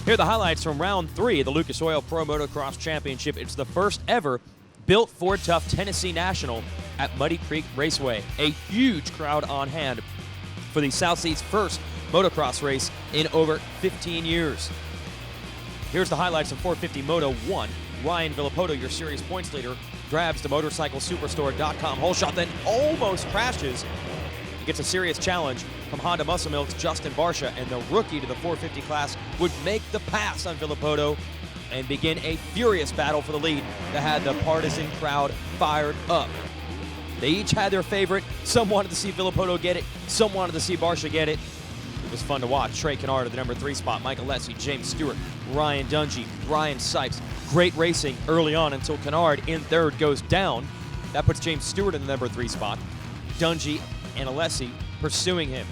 Here are the highlights from round 3 of the Lucas Oil Pro Motocross Championship. It's the first ever Built Ford Tough Tennessee National at Muddy Creek Raceway. A huge crowd on hand for the South Sea's first motocross race in over 15 years. Here's the highlights of 450 Moto 1. Ryan Villopoto, your series points leader, grabs the motorcyclesuperstore.com hole shot, then almost crashes. He gets a serious challenge from Honda Muscle Milk's Justin Barcia, and the rookie to the 450 class would make the pass on Villopoto and begin a furious battle for the lead that had the partisan crowd fired up. They each had their favorite. Some wanted to see Villopoto get it. Some wanted to see Barcia get it. It was fun to watch. Trey Kennard at the number 3 spot, Mike Alessi, James Stewart, Ryan Dungey, Ryan Sipes. Great racing early on until Kennard in 3rd goes down. That puts James Stewart in the number 3 spot. Dungey and Alessi pursuing him.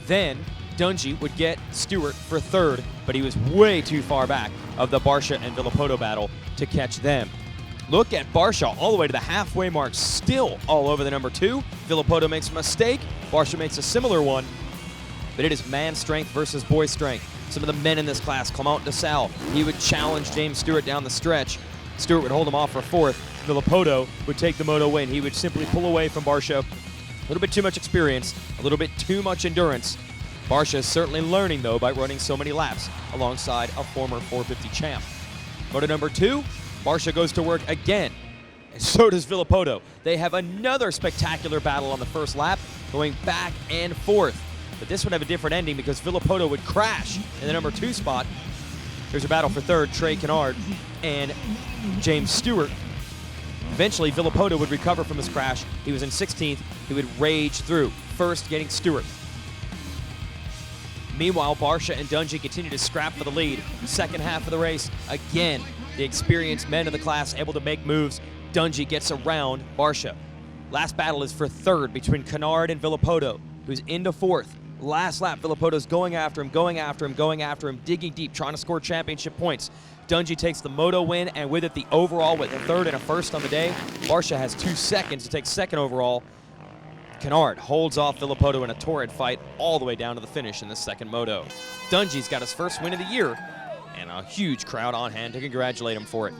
Then Dungey would get Stewart for 3rd, but he was way too far back of the Barcia and Villopoto battle to catch them. Look at Barcia all the way to the halfway mark, still all over the number 2. Villopoto makes a mistake. Barcia makes a similar one, but it is man strength versus boy strength. Some of the men in this class, Clement DeSalle, he would challenge James Stewart down the stretch. Stewart would hold him off for 4th. Villopoto would take the moto win. He would simply pull away from Barcia. A little bit too much experience, a little bit too much endurance. Barcia is certainly learning, though, by running so many laps alongside a former 450 champ. Moto number 2, Barcia goes to work again, and so does Villopoto. They have another spectacular battle on the first lap, going back and forth. But this would have a different ending because Villopoto would crash in the number 2 spot. There's a battle for 3rd, Trey Kennard and James Stewart. Eventually, Villopoto would recover from his crash. He was in 16th. He would rage through, first getting Stewart. Meanwhile, Barcia and Dungey continue to scrap for the lead. Second half of the race, again, the experienced men of the class able to make moves. Dungey gets around Barcia. Last battle is for 3rd between Kennard and Villopoto, who's into 4th. Last lap, Villopoto's going after him, digging deep, trying to score championship points. Dungey takes the moto win, and with it, the overall with a 3rd and a 1st on the day. Barcia has 2 seconds to take 2nd overall. Kennard holds off Villopoto in a torrid fight all the way down to the finish in the 2nd moto. Dungey's got his first win of the year, and a huge crowd on hand to congratulate him for it.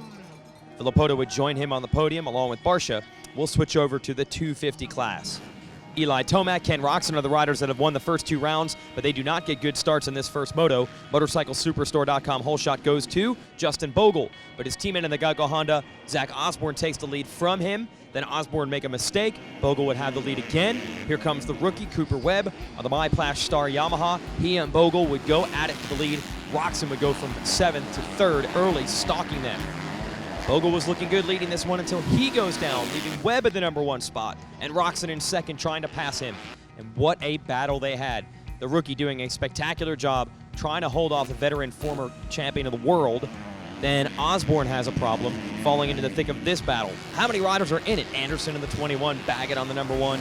Villopoto would join him on the podium along with Barcia. We'll switch over to the 250 class. Eli Tomac, Ken Roxon are the riders that have won the first 2 rounds, but they do not get good starts in this first moto. MotorcycleSuperstore.com hole shot goes to Justin Bogle, but his teammate in the Geico Honda, Zach Osborne, takes the lead from him. Then Osborne make a mistake. Bogle would have the lead again. Here comes the rookie, Cooper Webb, of the MyPlash Star Yamaha. He and Bogle would go at it for the lead. Roxon would go from 7th to 3rd, early stalking them. Bogle was looking good leading this one until he goes down, leaving Webb at the number 1 spot, and Roxon in 2nd trying to pass him. And what a battle they had. The rookie doing a spectacular job trying to hold off the veteran former champion of the world. Then Osborne has a problem, falling into the thick of this battle. How many riders are in it? Anderson in the 21, Baggett on the number 1.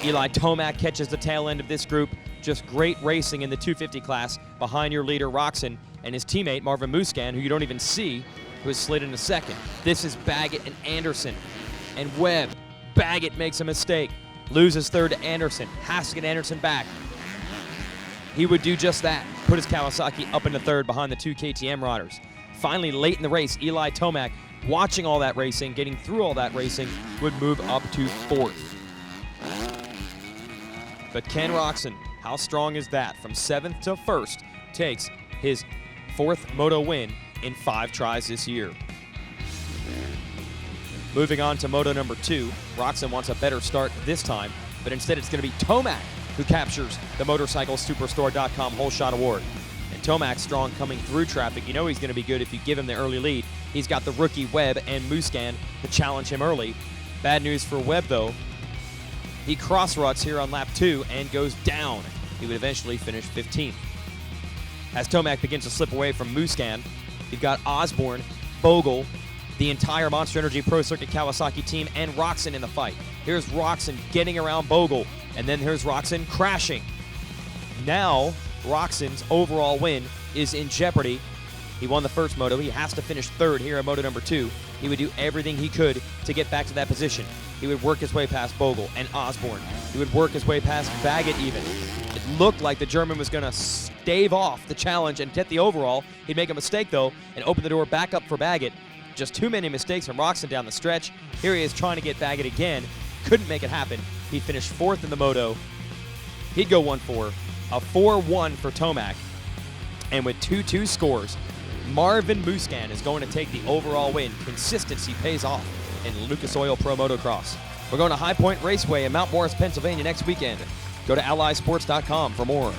Eli Tomac catches the tail end of this group. Just great racing in the 250 class behind your leader, Roxon, and his teammate, Marvin Musquin, who you don't even see, who is slid into 2nd. This is Baggett and Anderson. And Webb. Baggett makes a mistake. Loses 3rd to Anderson. Has to get Anderson back. He would do just that. Put his Kawasaki up into 3rd behind the 2 KTM riders. Finally, late in the race, Eli Tomac, watching all that racing, getting through all that racing, would move up to 4th. But Ken Roxon, how strong is that? From 7th to 1st, takes his 4th moto win in 5 tries this year. Moving on to moto number 2, Roxon wants a better start this time, but instead it's going to be Tomac who captures the MotorcycleSuperstore.com hole shot award. And Tomac's strong coming through traffic. You know he's going to be good if you give him the early lead. He's got the rookie Webb and Musquin to challenge him early. Bad news for Webb, though. He cross-ruts here on lap 2 and goes down. He would eventually finish 15th. As Tomac begins to slip away from Musquin, you've got Osborne, Bogle, the entire Monster Energy Pro Circuit Kawasaki team, and Roxon in the fight. Here's Roxon getting around Bogle, and then here's Roxon crashing. Now, Roxon's overall win is in jeopardy. He won the first moto. He has to finish 3rd here at moto number 2. He would do everything he could to get back to that position. He would work his way past Bogle and Osborne. He would work his way past Baggett even. It looked like the German was going to stave off the challenge and get the overall. He'd make a mistake, though, and open the door back up for Baggett. Just too many mistakes from Roczen down the stretch. Here he is trying to get Baggett again. Couldn't make it happen. He finished 4th in the Moto. He'd go 1-4. A 4-1 for Tomac. And with 2-2 scores, Marvin Musquin is going to take the overall win. Consistency pays off in Lucas Oil Pro Motocross. We're going to High Point Raceway in Mount Morris, Pennsylvania next weekend. Go to allysports.com for more.